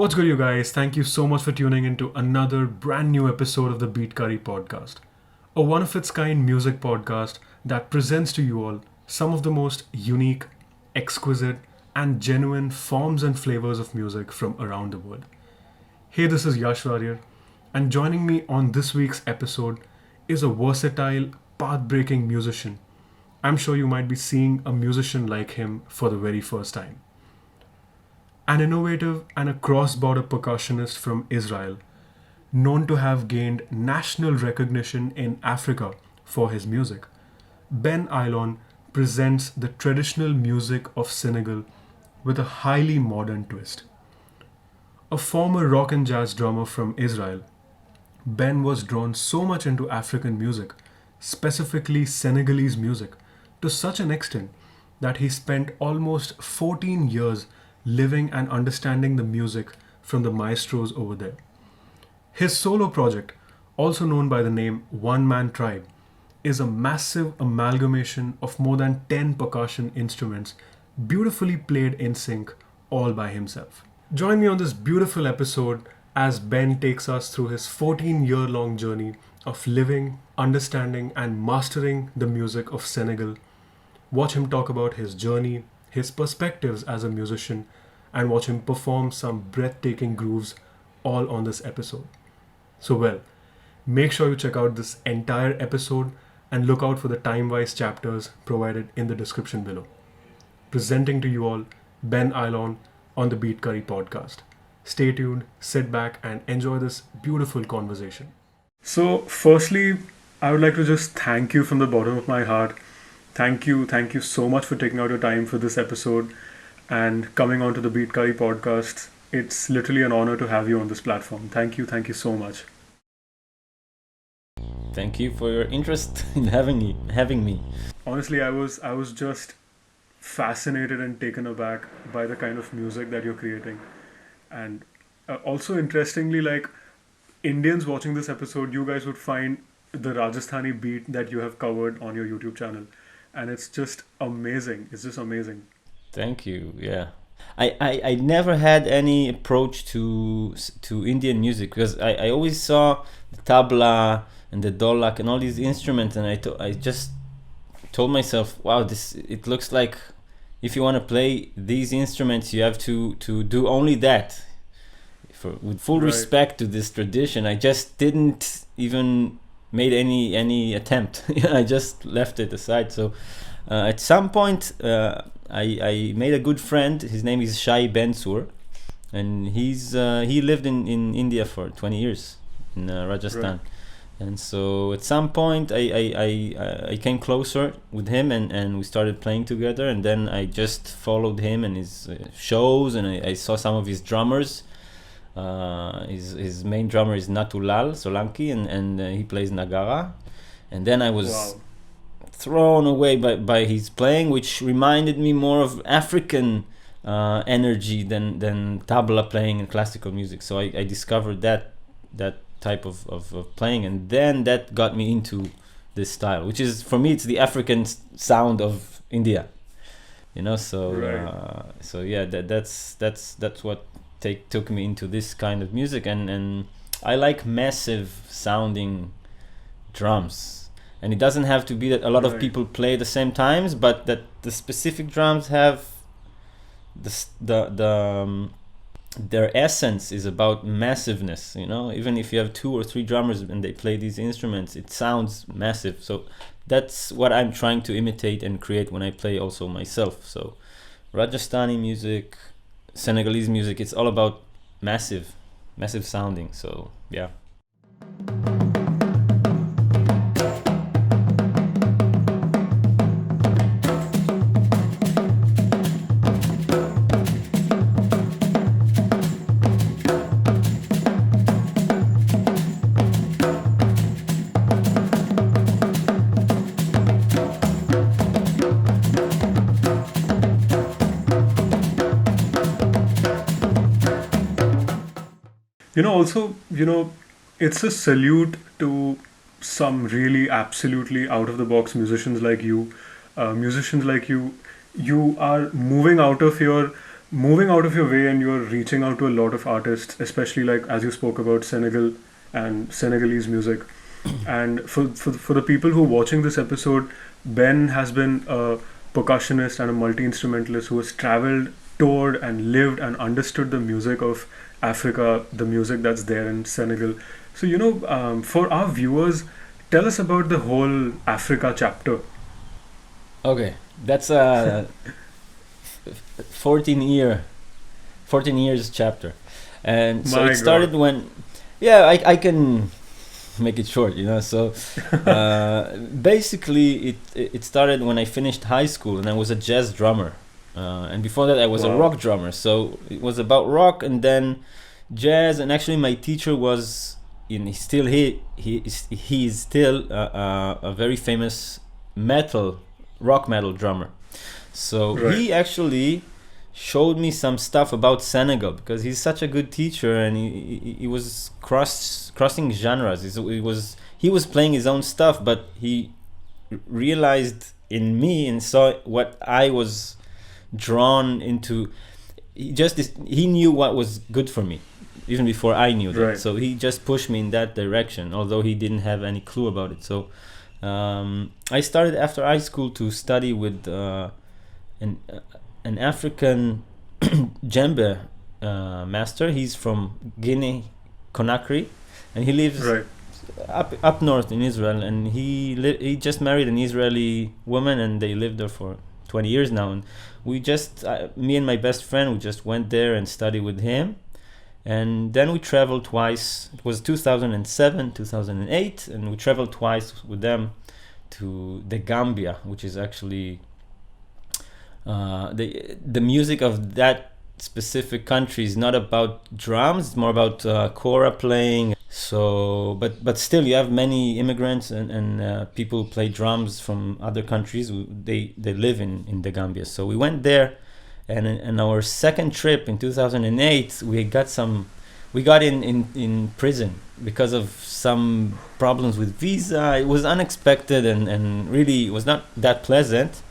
What's good, you guys? Thank you so much for tuning into another brand new episode of the BeatCurry.podcast, a one of its kind music podcast that presents to you all some of the most unique, exquisite, and genuine forms and flavors of music from around the world. Hey, this is Yashwarrier, and joining me on this week's episode is a versatile, path-breaking musician. I'm sure you might be seeing a musician like him for the very first time. An innovative and a cross-border percussionist from Israel, known to have gained national recognition in Africa for his music, Ben Aylon presents the traditional music of Senegal with a highly modern twist. A former rock and jazz drummer from Israel, Ben was drawn so much into African music, specifically Senegalese music, to such an extent that he spent almost 14 years living and understanding the music from the maestros over there. His solo project, also known by the name One Man Tribe, is a massive amalgamation of more than 10 percussion instruments beautifully played in sync all by himself. Join me on this beautiful episode as Ben takes us through his 14-year-long journey of living, understanding, and mastering the music of Senegal. Watch him talk about his journey, his perspectives as a musician, and watch him perform some breathtaking grooves all on this episode. So make sure you check out this entire episode and look out for the time-wise chapters provided in the description below. Presenting to you all, Ben Aylon on the BeatCurry podcast. Stay tuned, sit back, and enjoy this beautiful conversation. So firstly, I would like to just thank you from the bottom of my heart. Thank you so much for taking out your time for this episode and coming onto the BeatCurry podcast. It's literally an honor to have you on this platform. Thank you so much. Thank you for your interest in having me. Honestly, I was just fascinated and taken aback by the kind of music that you're creating. And also interestingly, like Indians watching this episode, you guys would find the Rajasthani beat that you have covered on your YouTube channel. And it's just amazing. It's just amazing. Thank you. Yeah, I never had any approach to Indian music because I always saw the tabla and the dholak and all these instruments, and I just told myself, wow, it looks like if you want to play these instruments, you have to do only that. With full respect to this tradition, I just didn't even made any attempt. I just left it aside. So at some point I made a good friend. His name is Shai Bensur, and he lived in India for 20 years in Rajasthan. And so at some point I came closer with him, and we started playing together, and then I just followed him and his shows, and I saw some of his drummers. His main drummer is Natulal Solanki, and he plays Nagara. And then I was thrown away by his playing, which reminded me more of African energy than tabla playing and classical music. So I discovered that type of playing, and then that got me into this style, which is, for me, it's the African sound of India, so yeah, that's what took me into this kind of music, and I like massive sounding drums, and it doesn't have to be that a lot of people play the same times, but that the specific drums have their essence is about massiveness. Even if you have 2 or 3 drummers and they play these instruments, it sounds massive. So that's what I'm trying to imitate and create when I play also myself. So Rajasthani music, Senegalese music, it's all about massive sounding. So yeah. It's a salute to some really absolutely out of the box musicians like you. You are moving out of your moving out of your way and you're reaching out to a lot of artists, especially like as you spoke about Senegal and Senegalese music. And for the people who are watching this episode, Ben has been a percussionist and a multi-instrumentalist who has traveled, toured, and lived and understood the music of Africa, the music that's there in Senegal. So, for our viewers, tell us about the whole Africa chapter. Okay, that's a 14 years chapter, and so My it started God. when, yeah, I can make it short, so basically it started when I finished high school, and I was a jazz drummer, and before that I was a Wow. rock drummer, so it was about rock and then jazz. And actually my teacher was in he's still a very famous rock metal drummer. So Right. he actually showed me some stuff about Senegal, because he's such a good teacher, and he was crossing genres. He was playing his own stuff, but he realized in me and saw what I was drawn into. He knew what was good for me even before I knew that. Right. So he just pushed me in that direction, although he didn't have any clue about it. So I started after high school to study with an African djembe master. He's from Guinea Conakry, and he lives Right. up north in Israel. And he just married an Israeli woman, and they lived there for 20 years now. And we just me and my best friend, we just went there and studied with him. And then we traveled twice. It was 2007, 2008, and we traveled twice with them to the Gambia, which is actually the music of that specific country is not about drums. It's more about kora playing. So, but still, you have many immigrants and people who play drums from other countries. They live in the Gambia. So we went there. And in our second trip in 2008, we got in prison because of some problems with visa. It was unexpected and really it was not that pleasant.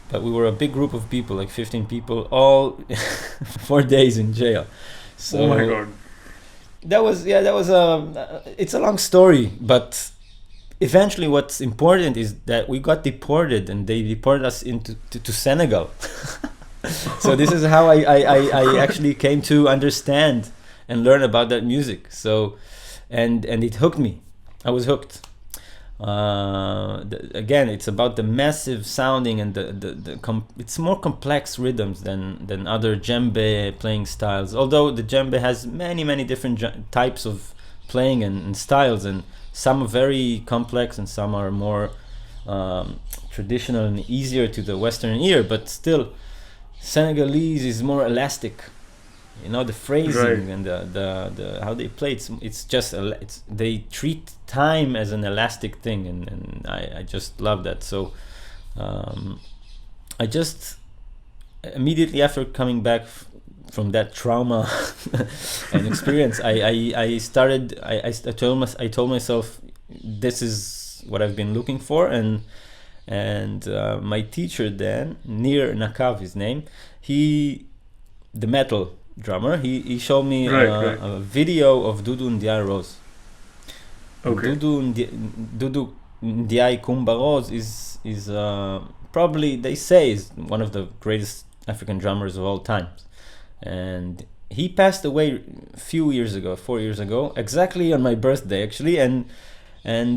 But we were a big group of people, like 15 people, all 4 days in jail. So Oh my God. that was it's a long story, but eventually what's important is that we got deported, and they deported us to Senegal. So this is how I actually came to understand and learn about that music. So and it hooked me. I was hooked. Again, it's about the massive sounding and it's more complex rhythms than other djembe playing styles. Although the djembe has many different types of playing and styles, and some are very complex and some are more traditional and easier to the Western ear, but still Senegalese is more elastic. The phrasing, Right. and the how they play. It's just they treat time as an elastic thing, and I just love that. So I just immediately after coming back from that trauma and experience, I started. I told myself this is what I've been looking for, and my teacher then, Nir Nakav, his name, the metal drummer, he showed me Right, a video of Doudou Ndiaye Rose. Okay. Doudou Ndiaye Rose is probably, they say, is one of the greatest African drummers of all time, and he passed away a few years ago, 4 years ago, exactly on my birthday actually, and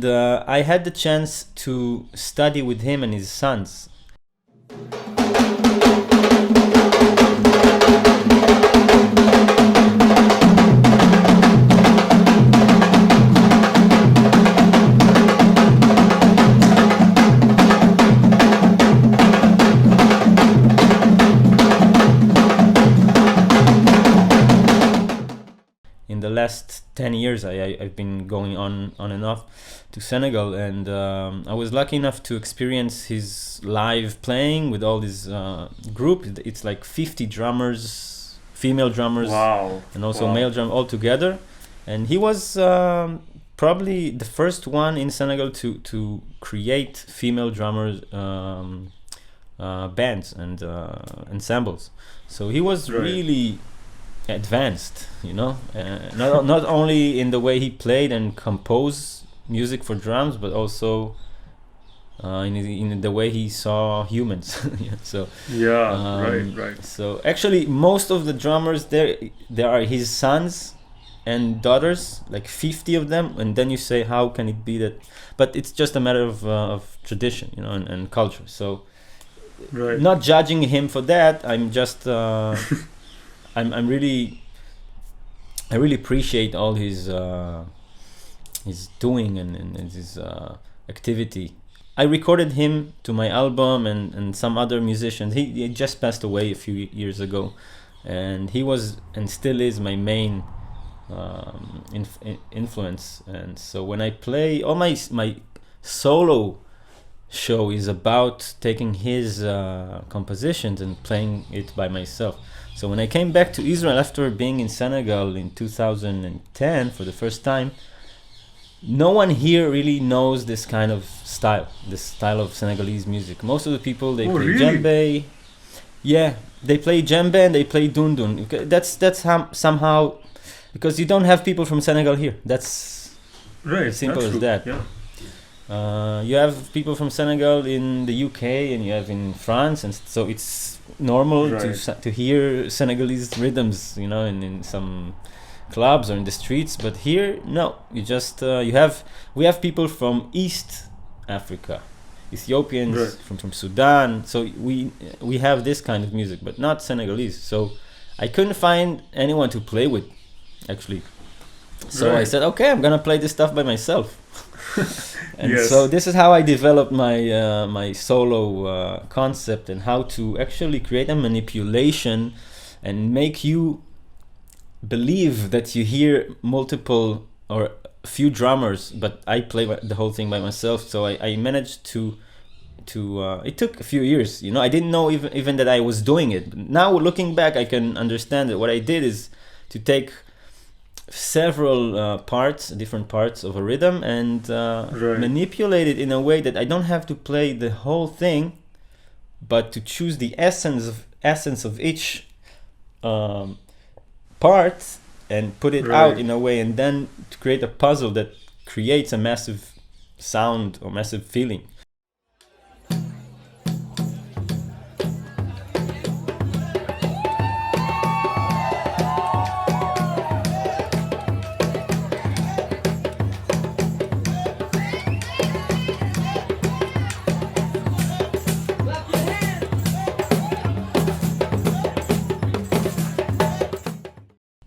I had the chance to study with him and his sons. In the last 10 years, I've been going on and off to Senegal, and I was lucky enough to experience his live playing with all this group. It's like 50 drummers, female drummers, Wow. and also Wow. male drum all together. And he was probably the first one in Senegal to create female drummers bands and ensembles. So he was really advanced, not only in the way he played and composed music for drums, but also in the way he saw humans. So right. So actually, most of the drummers there are his sons and daughters, like 50 of them, and then you say, how can it be that? But it's just a matter of tradition, and culture. So not judging him for that. I'm just I really appreciate all his doing and his activity. I recorded him to my album and some other musicians. He just passed away a few years ago, and he was and still is my main influence. And so when I play, all my solo show is about taking his compositions and playing it by myself. So when I came back to Israel after being in Senegal in 2010 for the first time, no one here really knows this kind of style, this style of Senegalese music. Most of the people, they play djembe. Yeah, they play djembe and they play dundun. That's somehow, because you don't have people from Senegal here. That's as simple as that. Yeah. You have people from Senegal in the UK and you have in France, and so it's normal to hear Senegalese rhythms, in some clubs or in the streets. But here, no, you just we have people from East Africa, Ethiopians from Sudan. So we have this kind of music, but not Senegalese. So I couldn't find anyone to play with, actually. So I said, okay, I'm gonna play this stuff by myself. And so this is how I developed my my solo concept, and how to actually create a manipulation and make you believe that you hear multiple or a few drummers, but I play the whole thing by myself. So I managed to it took a few years, I didn't know even that I was doing it. Now looking back, I can understand that what I did is to take several different parts of a rhythm and manipulate it in a way that I don't have to play the whole thing, but to choose the essence of each part and put it out in a way, and then to create a puzzle that creates a massive sound or massive feeling.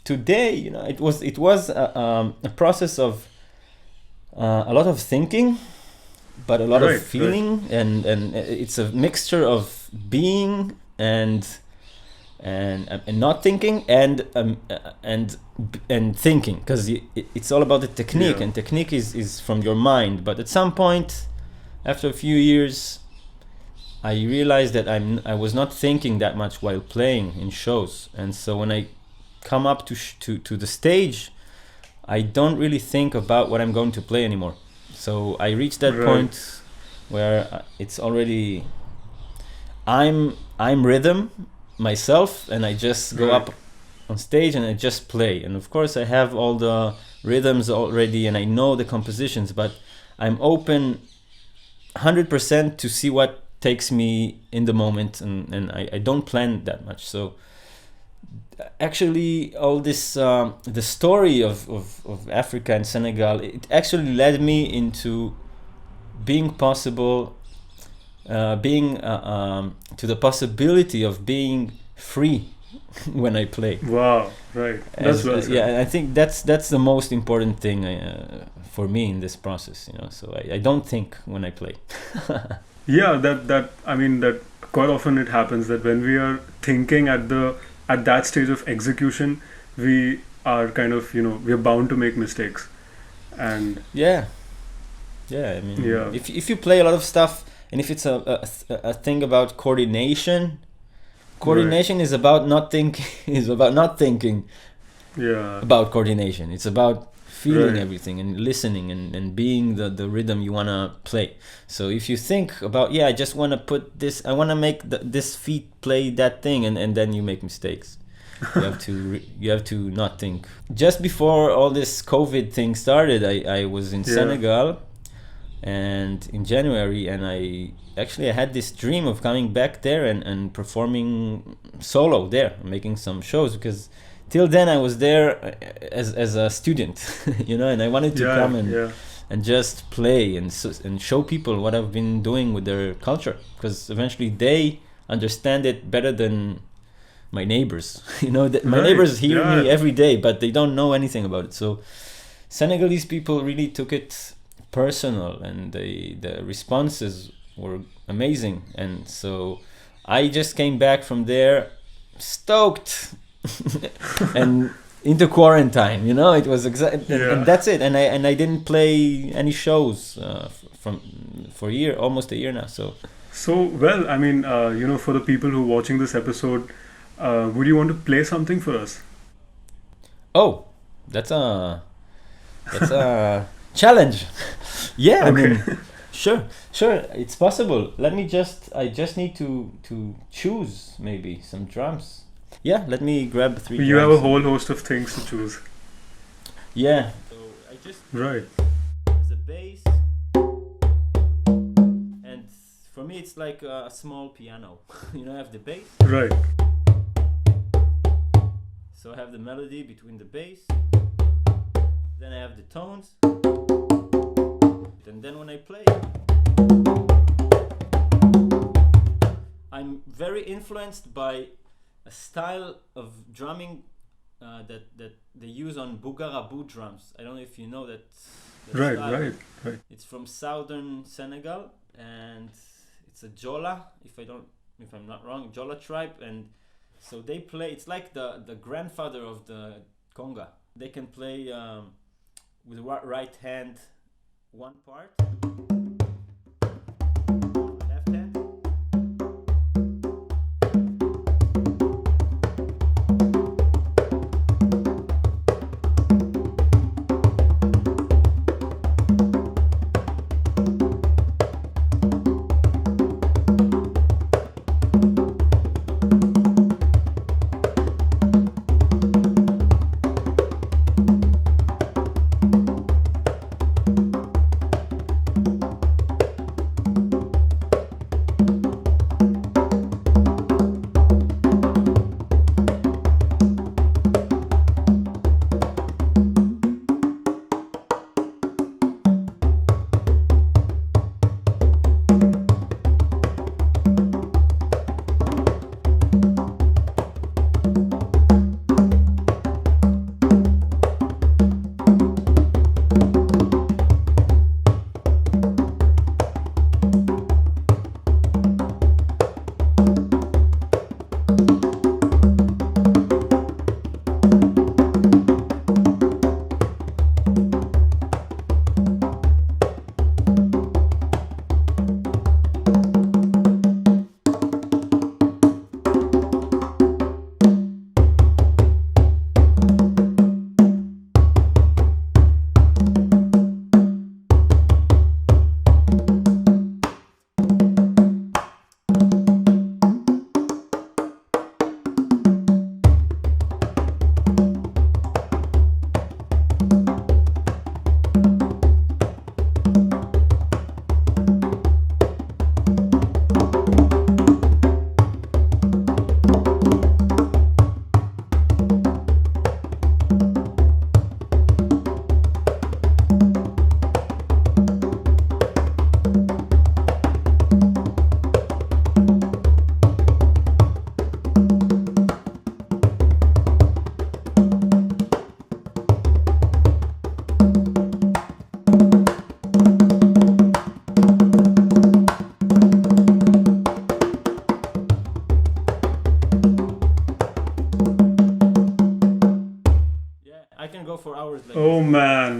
Today, it was a process of a lot of thinking, but a lot of feeling, and it's a mixture of being and not thinking and thinking, because it's all about the technique, and technique is from your mind. But at some point, after a few years, I realized that I was not thinking that much while playing in shows, and so when I come up to the stage, I don't really think about what I'm going to play anymore. So I reached that point where it's already I'm rhythm myself, and I just go up on stage and I just play. And of course I have all the rhythms already and I know the compositions, but I'm open 100% to see what takes me in the moment, and I don't plan that much. So actually all this the story of Africa and Senegal, it actually led me into being possible, being to the possibility of being free when I play. Wow, right. That's well said. Yeah, I think that's the most important thing for me in this process, so I don't think when I play. Yeah, that I mean, that quite often it happens that when we are thinking at that stage of execution, we are kind of, we're bound to make mistakes. And I mean, if you play a lot of stuff, and if it's a thing about coordination is about not thinking, is about not thinking about coordination. It's about feeling Right. everything and listening and being the rhythm you want to play. So if you think about, I just want to put this, I want to make this feet play that thing, and then you make mistakes. You have to not think. Just before all this COVID thing started, I was in Senegal, and in January, and I had this dream of coming back there and performing solo there, making some shows, because till then I was there as a student, and I wanted to come and just play and show people what I've been doing with their culture, because eventually they understand it better than my neighbors. My neighbors hear me every day, but they don't know anything about it. So Senegalese people really took it personal, and the responses were amazing. And so I just came back from there stoked and into quarantine. It was and that's it. And I didn't play any shows for almost a year now. So well, I mean, for the people who are watching this episode, would you want to play something for us? Oh, that's a challenge. Yeah, okay. I mean, sure, it's possible. I just need to choose maybe some drums. Yeah, let me grab 3 drums. You have a whole host of things to choose. Yeah. So I just right. There's a bass, and for me it's like a small piano. I have the bass. Right. So I have the melody between the bass, then I have the tones, and then when I play, I'm very influenced by a style of drumming that they use on Bougarabu drums. I don't know if you know that right, style. Right. It's from southern Senegal, and it's a Jola, if I'm not wrong, Jola tribe, and so they play. It's like the grandfather of the conga. They can play with right hand one part, left hand.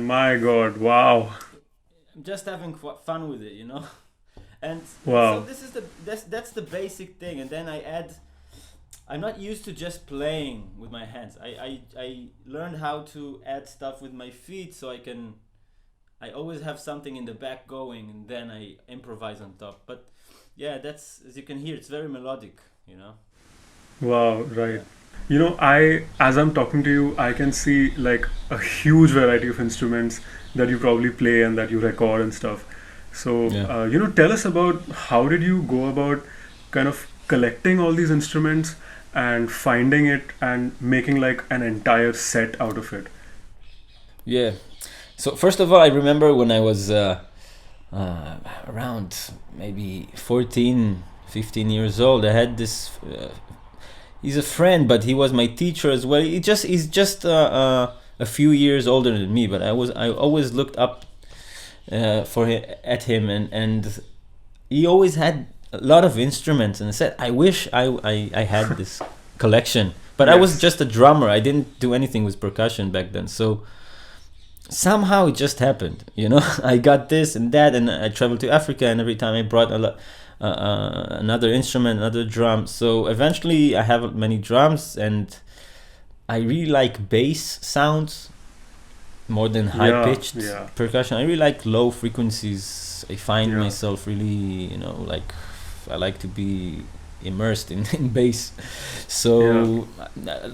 My God! Wow. I'm just having fun with it, Wow. So this is that's the basic thing, and then I add I'm not used to just playing with my hands. I learned how to add stuff with my feet, so I always have something in the back going, and then I improvise on top. But yeah, that's, as you can hear, it's very melodic, you know. Wow, right. Yeah. As I'm talking to you, I can see like a huge variety of instruments that you probably play and that you record and stuff. So, Yeah. tell us about how did you go about kind of collecting all these instruments and finding it and making like an entire set out of it. Yeah. So first of all, I remember when I was around maybe 14, 15 years old, I had this. He's a friend, but he was my teacher as well. He's just a few years older than me, but I always looked up at him, and he always had a lot of instruments, and I said, I wish I had this collection. But I was Yes. just a drummer. I didn't do anything with percussion back then, so somehow it just happened, you know. I got this and that, and I traveled to Africa, and every time I brought another instrument, another drum. So eventually I have many drums, and I really like bass sounds more than high pitched Yeah. percussion. I really like low frequencies. I find Yeah. myself really, you know, like I like to be immersed in bass. So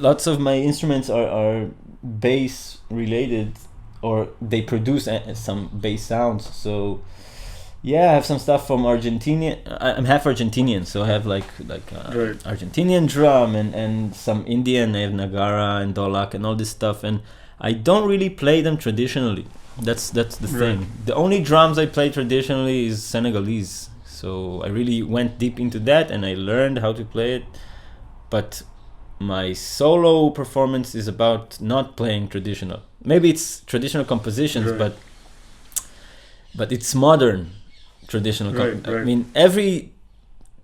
lots of my instruments are bass related, or they produce some bass sounds. So yeah, I have some stuff from Argentina. I'm half Argentinian, so I have like Right. Argentinian drum and some Indian. I have Nagara and Dolak and all this stuff, and I don't really play them traditionally. That's the thing. The only drums I play traditionally is Senegalese. So I really went deep into that, and I learned how to play it. But my solo performance is about not playing traditional. Maybe it's traditional compositions, Right. but it's modern traditional. Right. I mean, every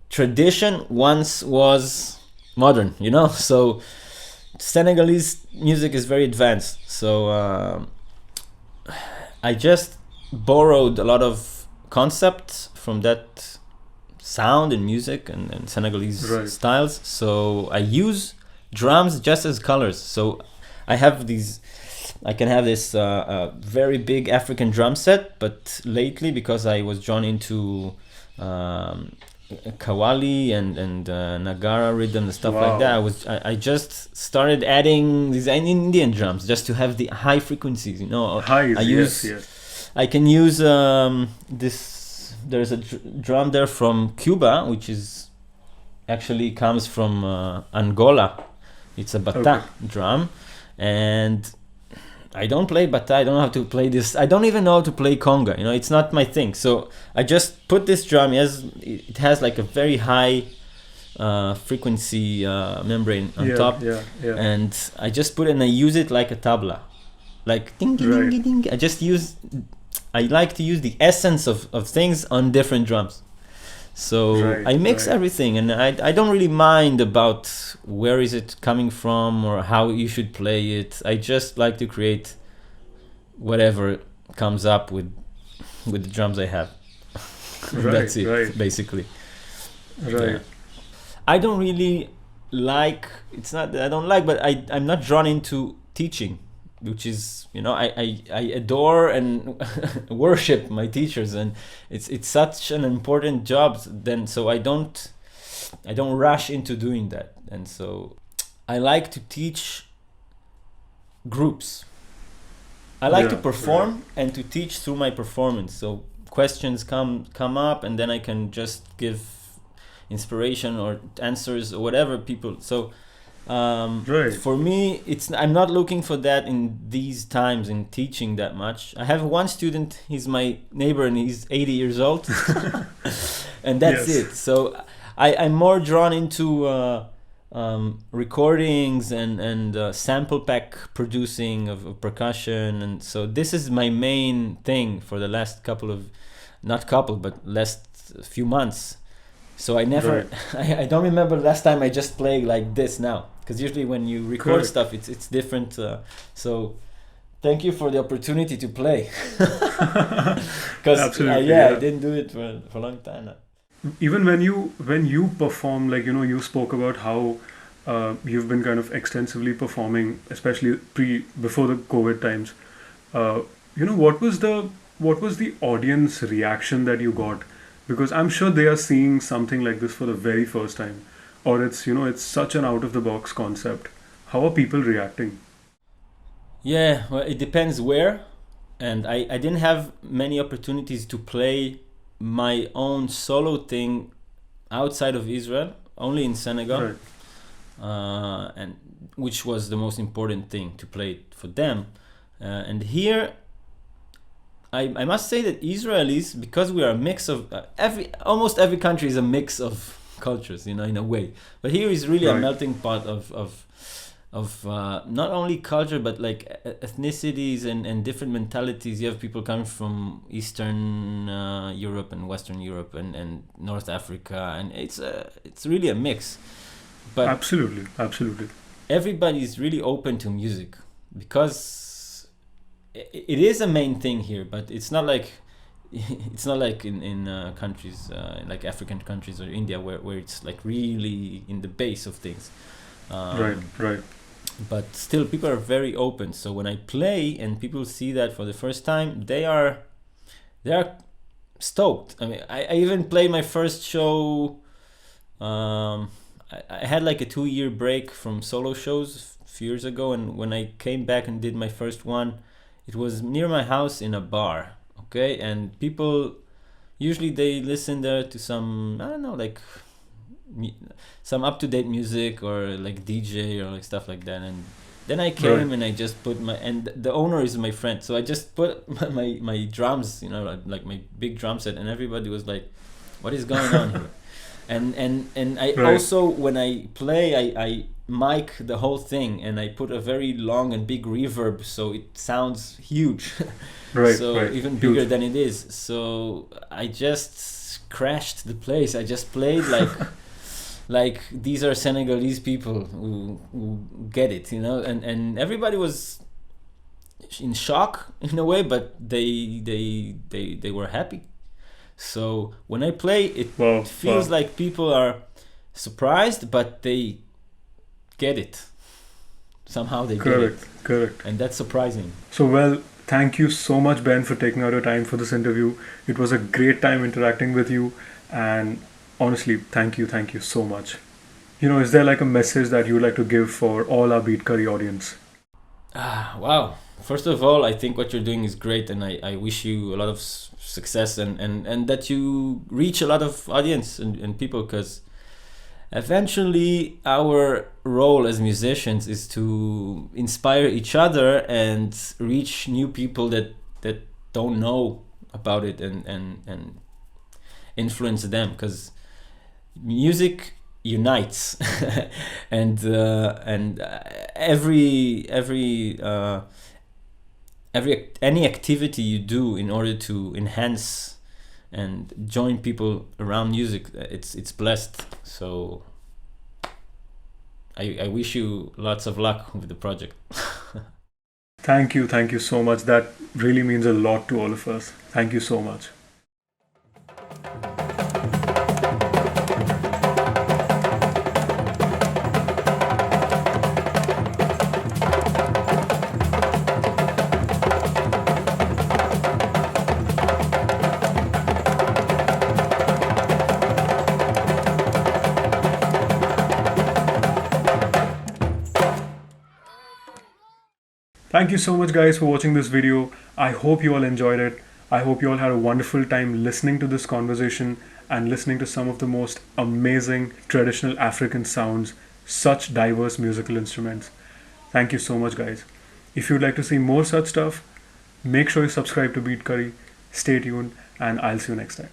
tradition once was modern, you know. So Senegalese music is very advanced. So I just borrowed a lot of concepts from that sound and music and Senegalese Right. styles. So I use drums just as colors. So I have these. I can have this very big African drum set, but lately, because I was drawn into Kawali and Nagara rhythm and stuff like that, I just started adding these Indian drums just to have the high frequencies. You know, Highs, I use. yes. I can use this. There's a drum there from Cuba, which is actually comes from Angola. It's a bata drum, and I don't play bata. I don't know how to play this. I don't even know how to play conga. You know, it's not my thing. So I just put this drum. It has like a very high frequency membrane on top, and I just put it and I use it like a tabla, like ding ding ding ding. I like to use the essence of things on different drums. So I mix everything, and I don't really mind about where is it coming from or how you should play it. I just like to create whatever comes up with the drums I have. That's it, basically. Right. Yeah. I don't really like. It's not that I don't like, but I'm not drawn into teaching, which is, you know, I adore and worship my teachers, and it's such an important job. Then so I don't rush into doing that, and so I like to teach groups. I like to perform and to teach through my performance. So questions come up, and then I can just give inspiration or answers or whatever people. So for me, I'm not looking for that in these times in teaching that much. I have one student, he's my neighbor, and he's 80 years old and that's it. So I'm more drawn into recordings and sample pack producing of percussion, and so this is my main thing for the last last few months. So I never I don't remember last time I just played like this now, because usually when you record stuff it's different. So thank you for the opportunity to play, because I didn't do it for a long time now. Even when you perform, like, you know, you spoke about how you've been kind of extensively performing, especially before the COVID times. Uh, what was the audience reaction that you got? Because I'm sure they are seeing something like this for the very first time, or it's such an out of the box concept. How are people reacting? Yeah, well, it depends where. And I didn't have many opportunities to play my own solo thing outside of Israel, only in Senegal, Right, and which was the most important thing to play it for them. And here, I must say that Israelis, because we are a mix of almost every country is a mix of cultures, in a way. But here is really a right, melting pot of not only culture but like ethnicities and different mentalities. You have people coming from Eastern Europe and Western Europe and North Africa, and it's really a mix. But absolutely, absolutely. everybody is really open to music because it is a main thing here, but it's not like it's not like in countries like African countries or India where it's like really in the base of things. Right, Um, right, but still, people are very open. So when I play and people see that for the first time, they are stoked. I mean, I even played my first show. I had like a 2 year break from solo shows a few years ago, and when I came back and did my first one, it was near my house in a bar. Okay, and people usually they listen there to some, I don't know, like some up to date music or like DJ or like stuff like that. And then I came right. and I just put and the owner is my friend, so I just put my drums, like my big drum set, and everybody was like, "What is going on here?" And I Right, also, when I play, I mic the whole thing, and I put a very long and big reverb, so it sounds huge. right, So right. even bigger Huge. than it is. So I just crashed the place. I just played like like these are Senegalese people who get it, and everybody was in shock in a way, but they were happy. So when I play, it Wow, feels wow. like people are surprised, but they get it. Somehow they get it, Correct, correct. and that's surprising. So, well, thank you so much, Ben, for taking out your time for this interview. It was a great time interacting with you, and honestly, thank you so much. Is there like a message that you would like to give for all our Beat Curry audience? Wow. First of all, I think what you're doing is great, and I wish you a lot of success, and that you reach a lot of audience and people, because eventually our role as musicians is to inspire each other and reach new people that don't know about it, and influence them, because music unites. And every any activity you do in order to enhance and join people around music, it's blessed. So I wish you lots of luck with the project. Thank you so much. That really means a lot to all of us. Thank you so much. Thank you so much, guys, for watching this video. I hope you all enjoyed it. I hope you all had a wonderful time listening to this conversation and listening to some of the most amazing traditional African sounds, such diverse musical instruments. Thank you so much, guys. If you'd like to see more such stuff, make sure you subscribe to Beat Curry. Stay tuned, and I'll see you next time.